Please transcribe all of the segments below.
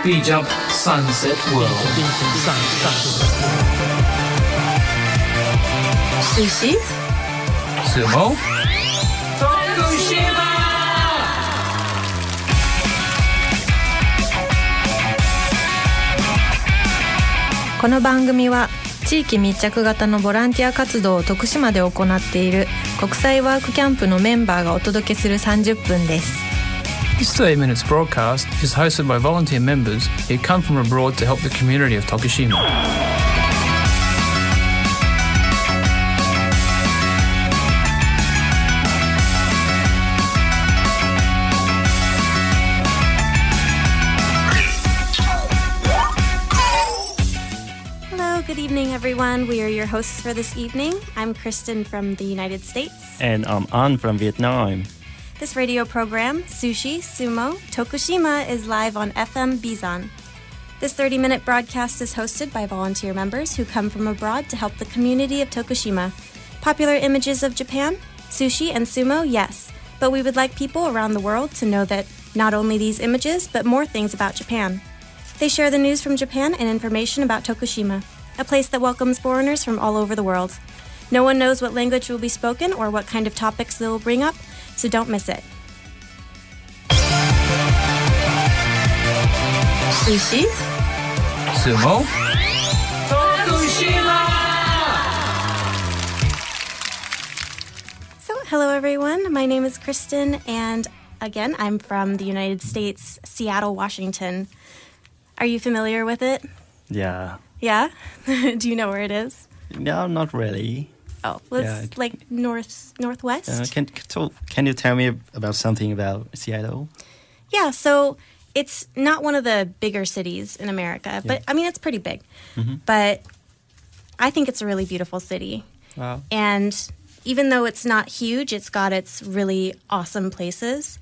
B-Jump Sunset World. Sushi, Sumo, Tokushima. この番組は地域密着型のボランティア活動を徳島で行っている国際ワークキャンプのメンバーがお届けする30分です。This 30 minutes broadcast is hosted by volunteer members who come from abroad to help the community of Tokushima. Good evening, everyone. We are your hosts for this evening. I'm Kristen from the United States. And I'm An from Vietnam. This radio program, Sushi, Sumo, Tokushima, is live on FM Bizan. This 30-minute broadcast is hosted by volunteer members who come from abroad to help the community of Tokushima. Popular images of Japan? Sushi and sumo, yes. But we would like people around the world to know that not only these images, but more things about Japan. They share the news from Japan and information about Tokushima, a place that welcomes foreigners from all over the world. No one knows what language will be spoken or what kind of topics they will bring up, so don't miss it. Sushi, Sumo, Tokushima. So, hello everyone. My name is Kristen, and again, I'm from the United States, Seattle, Washington. Are you familiar with it? Yeah. Yeah? Do you know where it is? No, not really. Oh, well, it's like northwest. Can you tell me about something about Seattle? Yeah, so it's not one of the bigger cities in America, but I mean, it's pretty big. Mm-hmm. But I think it's a really beautiful city. Wow. And even though it's not huge, it's got its really awesome places.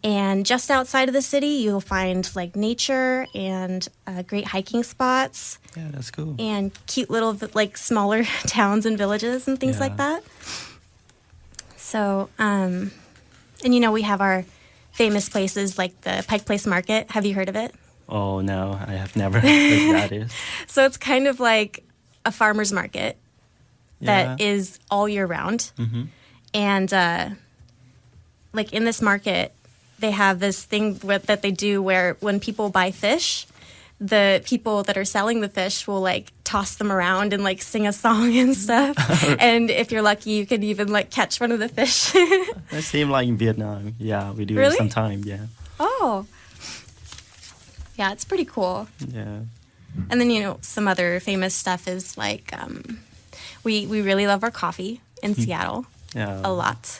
And just outside of the city, you'll find like nature and great hiking spots. Yeah, that's cool. And cute little like smaller towns and villages and things like that. So, and you know, we have our famous places like the Pike Place Market. Have you heard of it? Oh, no, I have never heard what that is. So it's kind of like a farmer's market that is all year round. Mm-hmm. And like in this market, they have this thing that they do where when people buy fish, the people that are selling the fish will like toss them around and like sing a song and stuff. And if you're lucky, you can even like catch one of the fish. That seems like in Vietnam. Yeah, we do Really? it sometimes, yeah. Oh. Yeah, it's pretty cool. Yeah. And then, you know, some other famous stuff is like we really love our coffee in Seattle. Yeah. A lot.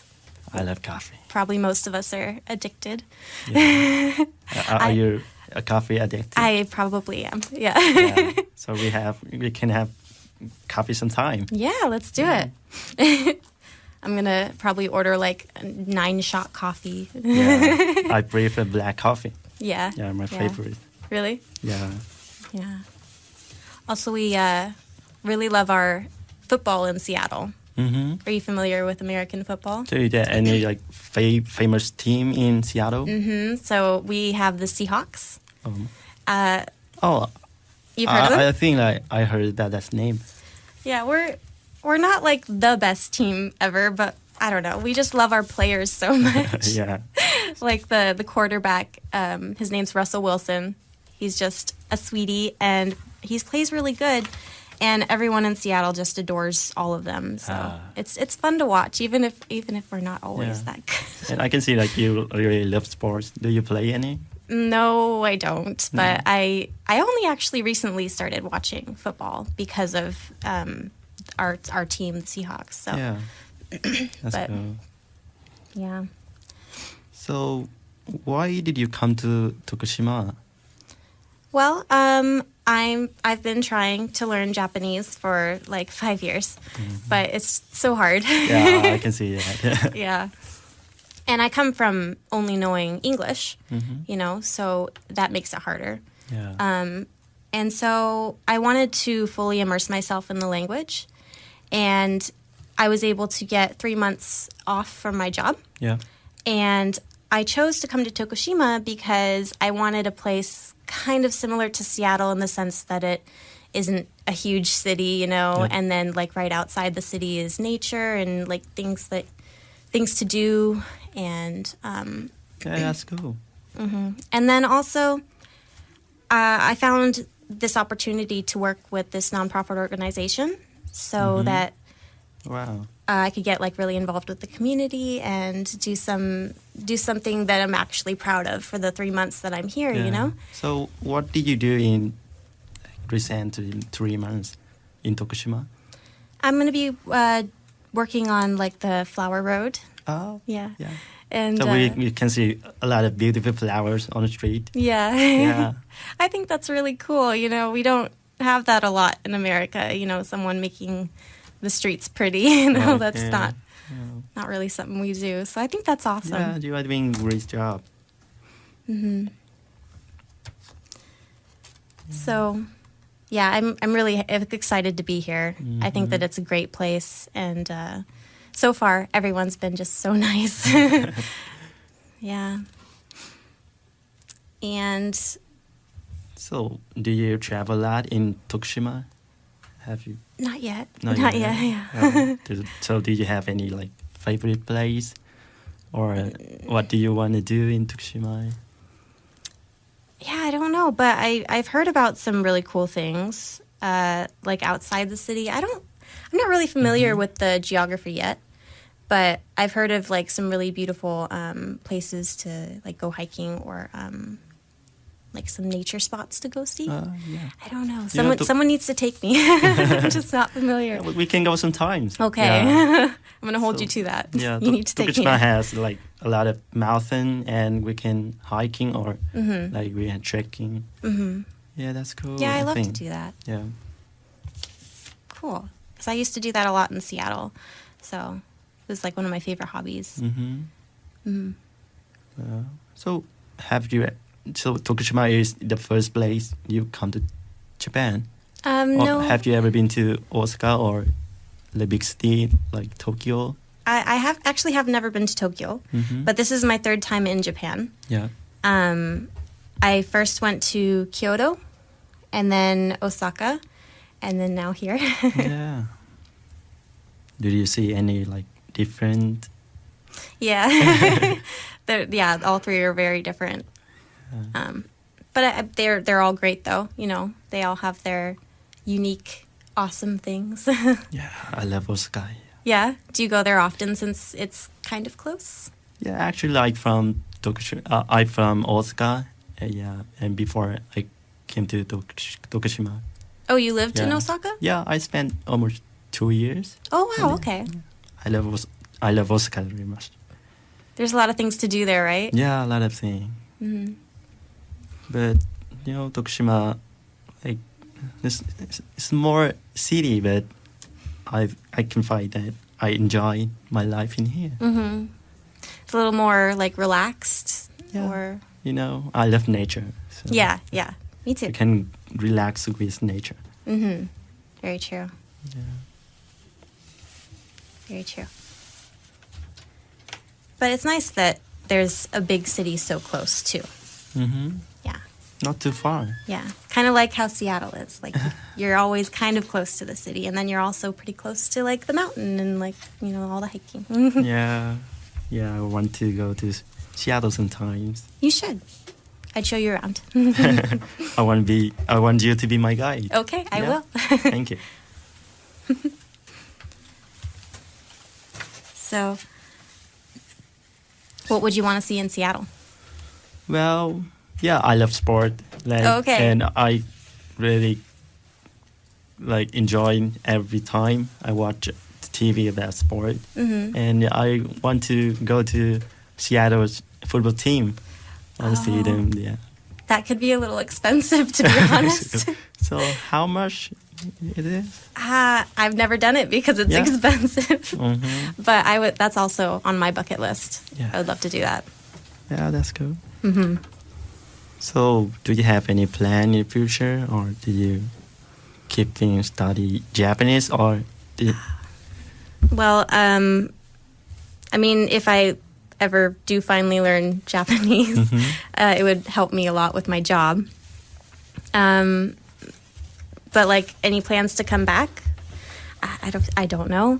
I love coffee. Probably most of us are addicted. Yeah. Are you a coffee addict? I probably am. Yeah. Yeah. So we can have coffee sometime. Yeah, let's do it. I'm gonna probably order like a 9-shot coffee. Yeah. I prefer black coffee. Yeah. Yeah, my favorite. Really? Yeah. Yeah. Also, we really love our football in Seattle. Mm-hmm. Are you familiar with American football? So is there any like famous team in Seattle? Mm-hmm. So we have the Seahawks. You've heard of them? I think I heard that's name. Yeah, we're not like the best team ever, but I don't know. We just love our players so much. Yeah. Like the quarterback, his name's Russell Wilson. He's just a sweetie, and he plays really good. And everyone in Seattle just adores all of them. So it's fun to watch, even if we're not always that good. And I can see like you really love sports. Do you play any? No, I don't. But I only actually recently started watching football because of our team, the Seahawks. So Yeah, that's cool. Yeah. So why did you come to Tokushima? Well, I've been trying to learn Japanese for like 5 years, but it's so hard. Yeah, I can see that. Yeah. And I come from only knowing English, you know, so that makes it harder. Yeah. And so I wanted to fully immerse myself in the language, and I was able to get 3 months off from my job. Yeah. And I chose to come to Tokushima because I wanted a place kind of similar to Seattle in the sense that it isn't a huge city, you know, Yep. and then like right outside the city is nature and like things to do, and Okay, that's cool. and then also I found this opportunity to work with this nonprofit organization so that Wow. I could get like really involved with the community and do something that I'm actually proud of for the 3 months that I'm here, you know? So what did you do in recent 3 months in Tokushima? I'm going to be working on like the flower road. Oh, Yeah. yeah. And So we can see a lot of beautiful flowers on the street. yeah. Yeah. I think that's really cool. You know, we don't have that a lot in America, you know, someone making the streets pretty, you know, Right, that's yeah. not really something we do. So I think that's awesome. Yeah, you are doing a great job. So, yeah, I'm really excited to be here. I think that it's a great place, and so far everyone's been just so nice. Yeah. And So do you travel a lot in Tokushima? Have you? not yet. Not Not yet. yet. Yeah. So do you have any like favorite place, or what do you want to do in Tokushima? Yeah, I don't know, but I've heard about some really cool things, like outside the city. I'm not really familiar with the geography yet, but I've heard of like some really beautiful places to like go hiking, or like some nature spots to go see. Yeah. I don't know. You know, Someone needs to take me. I'm just not familiar. We can go sometimes. Okay. Yeah. I'm gonna hold So, you to that. Yeah, You need to take me. Tokushima has like a lot of mountain, and we can hiking or like we are trekking. Yeah, that's cool. Yeah, I love to think. do that. Yeah. Cool. Because I used to do that a lot in Seattle. So it was like one of my favorite hobbies. So have you? So Tokushima is the first place you come to Japan. Or No, have you ever been to Osaka or the big city like Tokyo? I have never been to Tokyo, but this is my third time in Japan. Yeah. I first went to Kyoto, and then Osaka, and then now here. Yeah. Did you see any like different? Yeah. Yeah, all three are very different. But they're all great though. You know, they all have their unique, awesome things. Yeah, I love Osaka. Yeah. Do you go there often since it's kind of close? Yeah, actually, like from Tokushima, I'm from Osaka. Yeah, and before I came to Tokushima. Oh, you lived in Yeah. Osaka? Yeah, I spent almost 2 years. Oh, wow. Okay. I love Osaka very much. There's a lot of things to do there, right? Yeah, a lot of things. But you know, Tokushima, like it's more city, but I can find that I enjoy my life in here. It's a little more like relaxed. Yeah. Or You know, I love nature. So yeah. Me too. you can relax with nature. Very true. Yeah. Very true. But it's nice that there's a big city so close too. Yeah. Not too far. Yeah. Kind of like how Seattle is. Like you're always kind of close to the city, and then you're also pretty close to like the mountain and like, you know, all the hiking. Yeah. I want to go to Seattle sometimes. You should. I'd show you around. I want you to be my guide. Okay, I Yeah. will. Thank you. So, what would you want to see in Seattle? Well, yeah, I love sport. Like, Okay. And I really like enjoy every time I watch TV about sport. And I want to go to Seattle's football team. I want to see them. Yeah. That could be a little expensive, to be honest. So how much it is? I've never done it because it's Yeah. expensive. But that's also on my bucket list. Yeah. I would love to do that. Yeah, that's cool. So, do you have any plan in the future, or do you keep study Japanese, or do you, Well, I mean, if I ever do finally learn Japanese, it would help me a lot with my job. But like, any plans to come back? I don't know.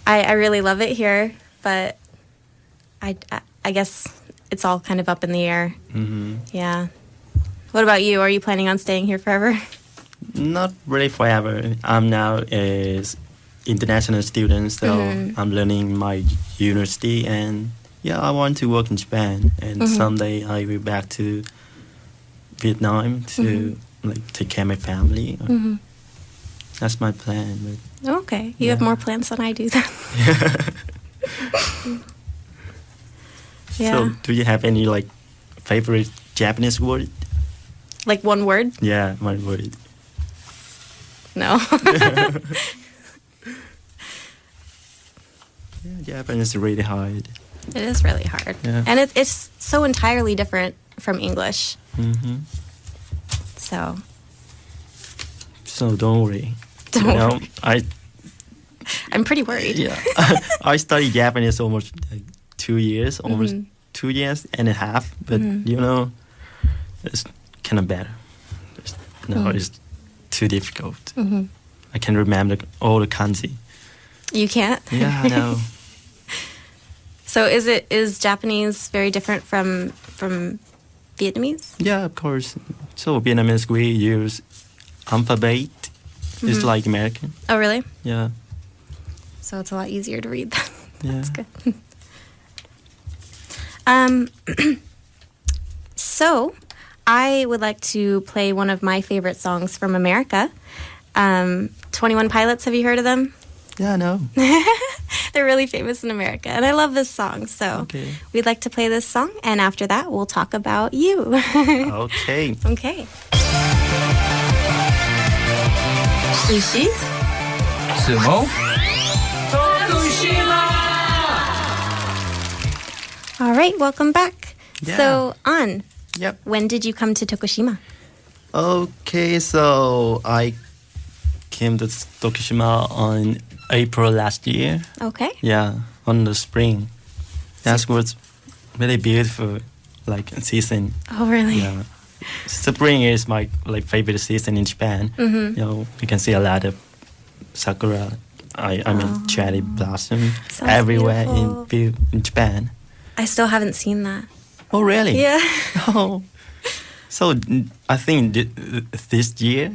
I really love it here, but I guess it's all kind of up in the air. Yeah. What about you? Are you planning on staying here forever? Not really forever. I'm now an international student, so I'm learning my university, and yeah, I want to work in Japan, and someday I will back to Vietnam to like take care of my family. That's my plan. But, okay, you have more plans than I do then. Yeah. So, do you have any like favorite Japanese word? Like one word? Yeah, one word. No. Yeah, Japanese is really hard. It is really hard. Yeah. And it's so entirely different from English. So don't worry. Don't worry. I'm pretty worried. Yeah. I studied Japanese almost like 2 years, almost 2 years and a half. But it's kind of better. It's too difficult. I can remember all the kanji. You can't? Yeah, I know. So is Japanese very different from Vietnamese? Yeah, of course. So Vietnamese, we use alphabet. It's like American. Oh, really? Yeah. So it's a lot easier to read then. Yeah. That's good. So I would like to play one of my favorite songs from America. 21 Pilots, have you heard of them? Yeah, I know. They're really famous in America, and I love this song. So we'd like to play this song, and after that, we'll talk about you. Okay. Okay. Sushi, Sumo, Tokushima! All right, welcome back. Yeah. So, An, Yep. when did you come to Tokushima? Okay, so I came to Tokushima on April last year. Okay. Yeah, on the spring. That was really beautiful, like season. Oh, really? Yeah, spring is my like favorite season in Japan. You know, you can see a lot of sakura. I mean cherry blossom Sounds everywhere beautiful. in Japan. I still haven't seen that. Oh, really? Yeah. Oh, so I think this year,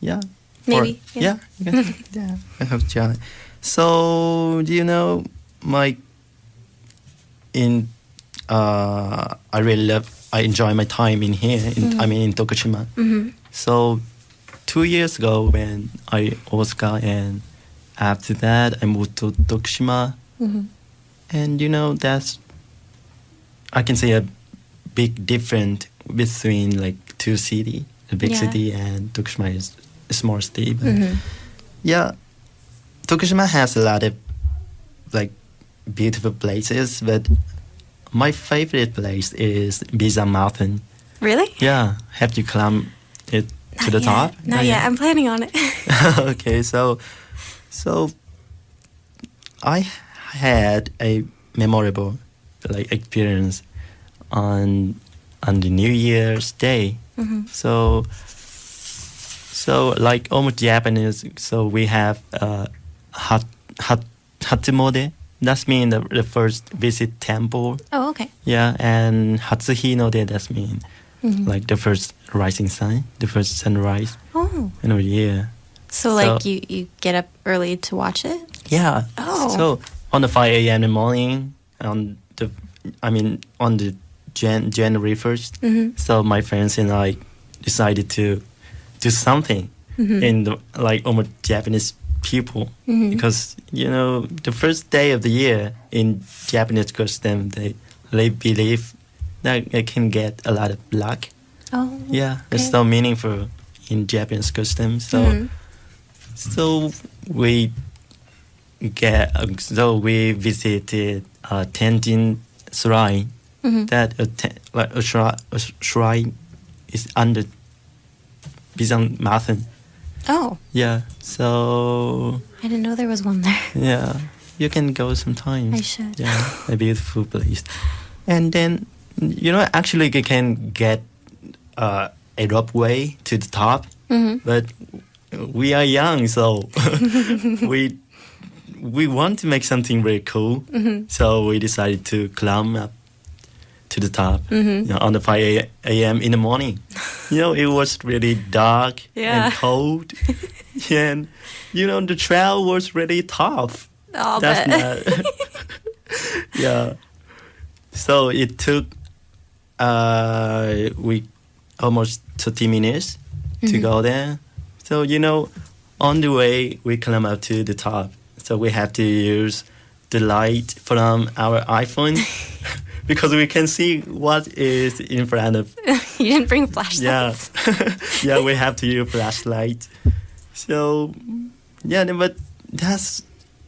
yeah. Maybe. Yeah. Yeah. I hope to. So do you know I enjoy my time in here. In Tokushima. So 2 years ago when I Osaka, and after that I moved to Tokushima, and you know I can see a big difference between like two cities, a big city and Tokushima is a small city. But yeah, Tokushima has a lot of like beautiful places, but my favorite place is B-FM Mountain. Really? Yeah, have you climbed it to the top? Not yet. I'm planning on it. Okay, so I had a memorable like experience on the New Year's Day. So like almost Japanese, so we have Hatsumode. That's mean the first visit temple. Oh, okay. Yeah, and Hatsuhinode, that's mean like the first rising sun, the first sunrise. Oh. In a year. So like you get up early to watch it? Yeah. Oh. So on the 5 a.m. in the morning, on the January 1st, so my friends and I decided to do something in the like almost Japanese people, because you know the first day of the year in Japanese custom they believe that they can get a lot of luck. Oh. Yeah, it's so meaningful in Japanese custom. So we visited Tenjin Shrine. That a shrine is under B-FM Mountain. Oh. Yeah, so I didn't know there was one there. yeah, you can go sometime. I should. Yeah, a beautiful place. And then, you know, actually you can get a rope way to the top, but we are young, so we want to make something very cool. So we decided to climb up to the top on the 5 a.m. in the morning. It was really dark and cold, and the trail was really tough. I'll That's bet. not. Yeah. So it took we almost 30 minutes to go there. So on the way we climb up to the top. So we have to use the light from our iPhone because we can see what is in front of. You didn't bring flashlights. Yeah, we have to use flashlight. So but that's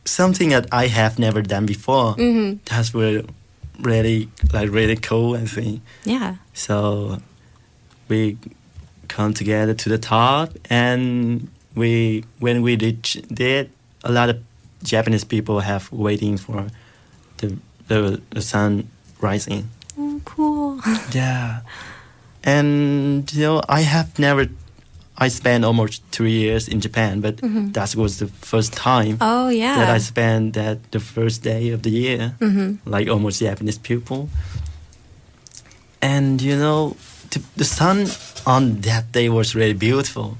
something that I have never done before. That's really cool, I think. Yeah. So we come together to the top, and when we reach there, a lot of Japanese people have waiting for the sun rising. Oh, cool. Yeah. And I spent almost 3 years in Japan, but that was the first time that I spent the first day of the year, like almost Japanese people. And the sun on that day was really beautiful.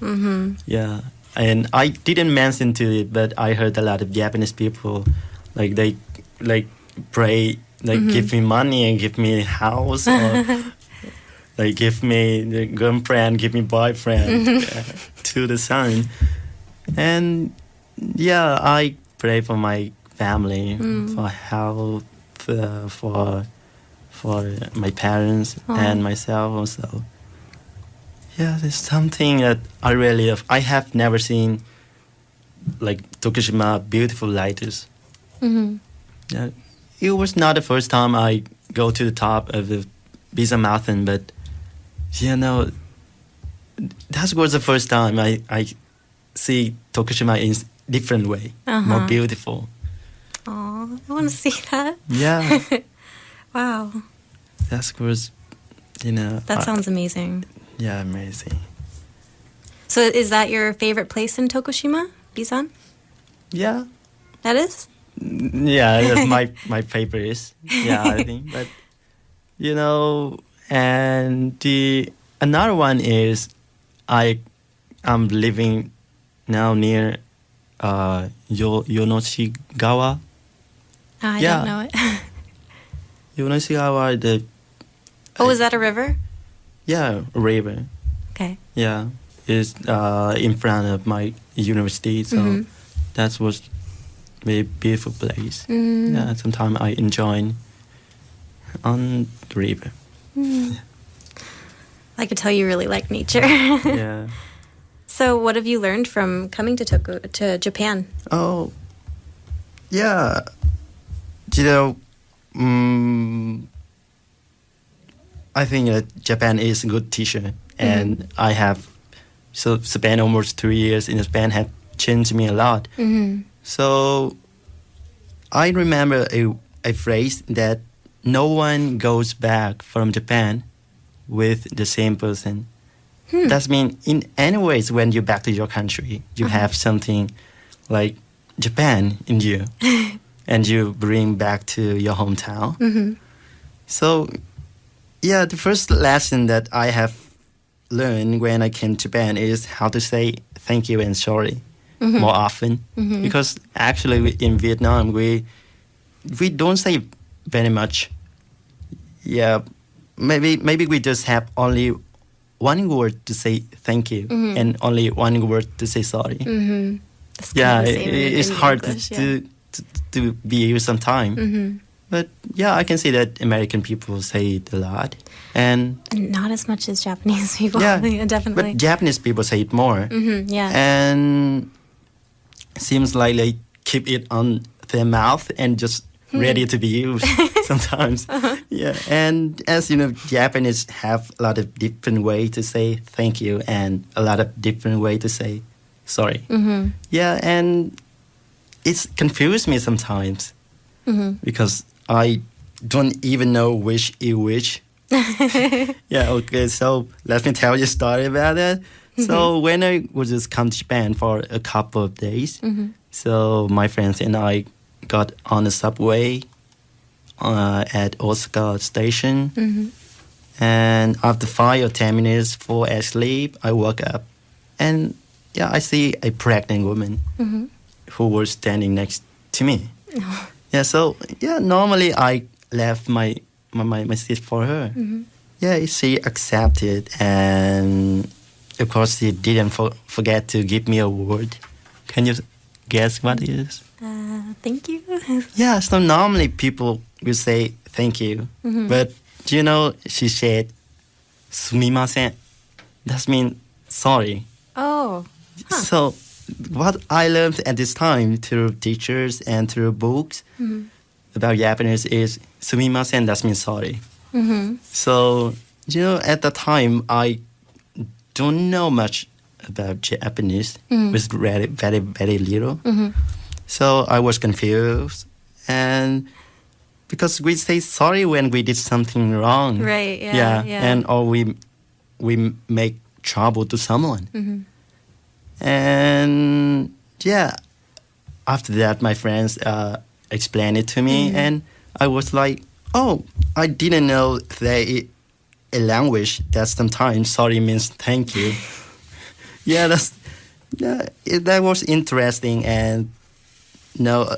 Yeah. And I didn't mention to it, but I heard a lot of Japanese people, like they pray, give me money and give me a house, or like give me the girlfriend, give me boyfriend to the sun. And I pray for my family, for health, for my parents and myself also. Yeah, there's something that I have never seen, like Tokushima, beautiful lighters. Yeah, it was not the first time I go to the top of the Bizan Mountain, but that was the first time I see Tokushima in different way, more beautiful. Oh, I want to see that. Yeah. Wow. That was, That sounds amazing. Yeah, amazing. So is that your favorite place in Tokushima, Bizan? Yeah. That is? Yeah, that's my favorite. Yeah, I think. But, and another one is I'm living now near Yonoshigawa. I don't know it. Yonoshigawa, is that a river? Yeah, a river. Okay. Yeah, it's in front of my university, so that was a very beautiful place. Yeah, sometimes I enjoy on the river. I could tell you really like nature. Yeah. So what have you learned from coming to Japan? Oh, yeah. I think that Japan is a good teacher, and I have spent almost 3 years in Japan have changed me a lot. So I remember a phrase that no one goes back from Japan with the same person. That means in any ways when you're back to your country, you have something like Japan in you, and you bring back to your hometown. So the first lesson that I have learned when I came to Japan is how to say thank you and sorry more often. Because actually in Vietnam, we don't say very much. Yeah, maybe we just have only one word to say thank you and only one word to say sorry. Yeah, it's hard English, to be used sometimes. But I can see that American people say it a lot, and not as much as Japanese people. Yeah, definitely. But Japanese people say it more. Yeah. And seems like they keep it on their mouth and just ready to be used sometimes. Yeah, and as you know, Japanese have a lot of different ways to say thank you and a lot of different ways to say sorry. Yeah, and it's confused me sometimes because I don't even know which is which Yeah, okay, so let me tell you a story about it. So when I was just come to Japan for a couple of days, so my friends and I got on the subway at Osaka station. And after 5 or 10 minutes for asleep, I woke up. And yeah, I see a pregnant woman who was standing next to me. Yeah, so yeah, normally I left my seat for her. Yeah, she accepted, and of course she didn't forget to give me a word. Can you guess what it is? Thank you. Yeah, so normally people will say thank you, but you know, she said sumimasen. That means sorry. Oh. So what I learned at this time through teachers and through books about Japanese is sumimasen, that means sorry. So, you know, at the time, I don't know much about Japanese. It was very, very, very little. So I was confused. And because we say sorry when we did something wrong. Right, yeah. And or we make trouble to someone. And yeah, after that, my friends explained it to me, and I was like, oh, I didn't know that a language that sometimes sorry means thank you. That was interesting, and know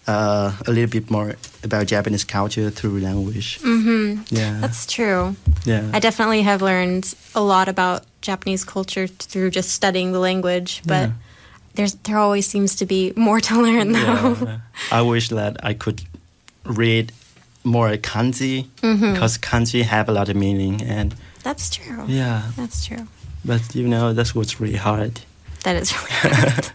a little bit more about Japanese culture through language. Yeah, That's true. Yeah, I definitely have learned a lot about Japanese culture through just studying the language, but there always seems to be more to learn, though. Yeah. I wish that I could read more kanji, because kanji have a lot of meaning, and That's true. yeah, That's true. but you know, that's what's really hard. That is really hard.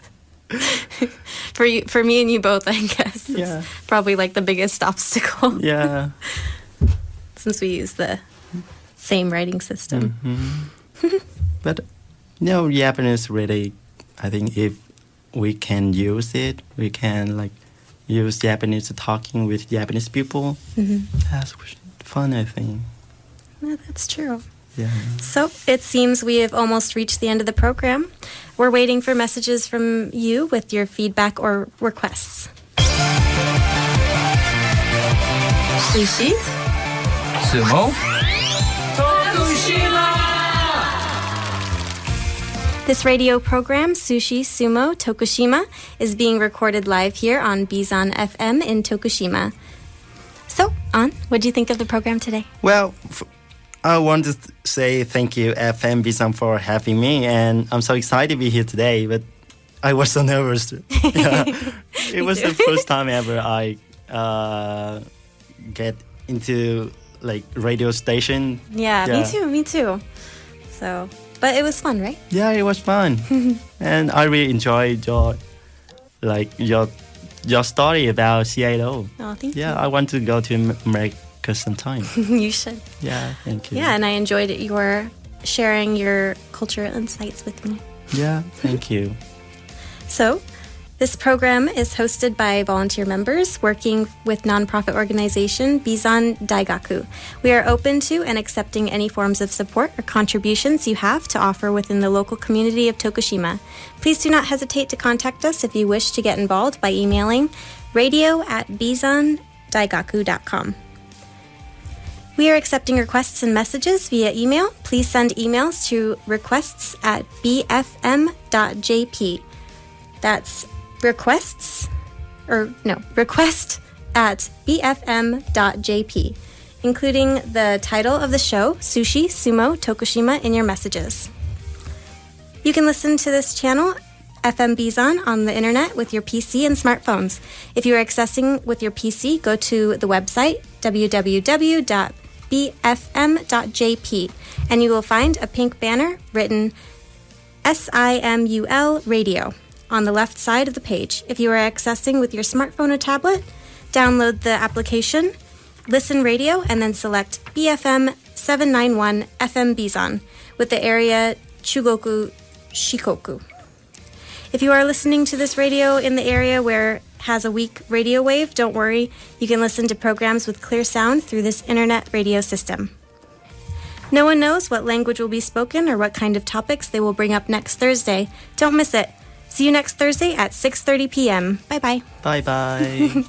For me and you both, I guess. Yeah. It's probably like the biggest obstacle. Yeah. Since we use the same writing system. But you know, Japanese really, I think if we can use it, we can like use Japanese talking with Japanese people. That's fun, I think. Yeah, that's true. Yeah. So it seems we have almost reached the end of the program. We're waiting for messages from you with your feedback or requests. Sushi? Sumo? Tokushima! This radio program, Sushi, Sumo, Tokushima, is being recorded live here on B-FM FM in Tokushima. So, An, what do you think of the program today? Well, I want to say thank you, FM B-FM, for having me, and I'm so excited to be here today, but I was so nervous. Yeah. It was the first time ever I get into like radio station. Yeah, me too. So, but it was fun, right? Yeah, it was fun. And I really enjoyed your story about Seattle. Oh, thank you. Yeah, I want to go to America sometime. You should. Yeah, thank you. Yeah, and I enjoyed your sharing your cultural insights with me. Yeah, thank you. So, this program is hosted by volunteer members working with nonprofit organization Bizan Daigaku. We are open to and accepting any forms of support or contributions you have to offer within the local community of Tokushima. Please do not hesitate to contact us if you wish to get involved by emailing radio@bizandaigaku.com. We are accepting requests and messages via email. Please send emails to requests@bfm.jp. That's request at bfm.jp, including the title of the show, Sushi, Sumo, Tokushima, in your messages. You can listen to this channel, FM Bizan, on the internet with your PC and smartphones. If you are accessing with your PC, go to the website, www.bfm.jp, and you will find a pink banner written SIMUL Radio on the left side of the page. If you are accessing with your smartphone or tablet, download the application, listen radio, and then select BFM 791 FM Bizan with the area Chugoku Shikoku. If you are listening to this radio in the area where it has a weak radio wave, don't worry. You can listen to programs with clear sound through this internet radio system. No one knows what language will be spoken or what kind of topics they will bring up next Thursday. Don't miss it. See you next Thursday at 6:30 p.m. Bye bye. Bye bye.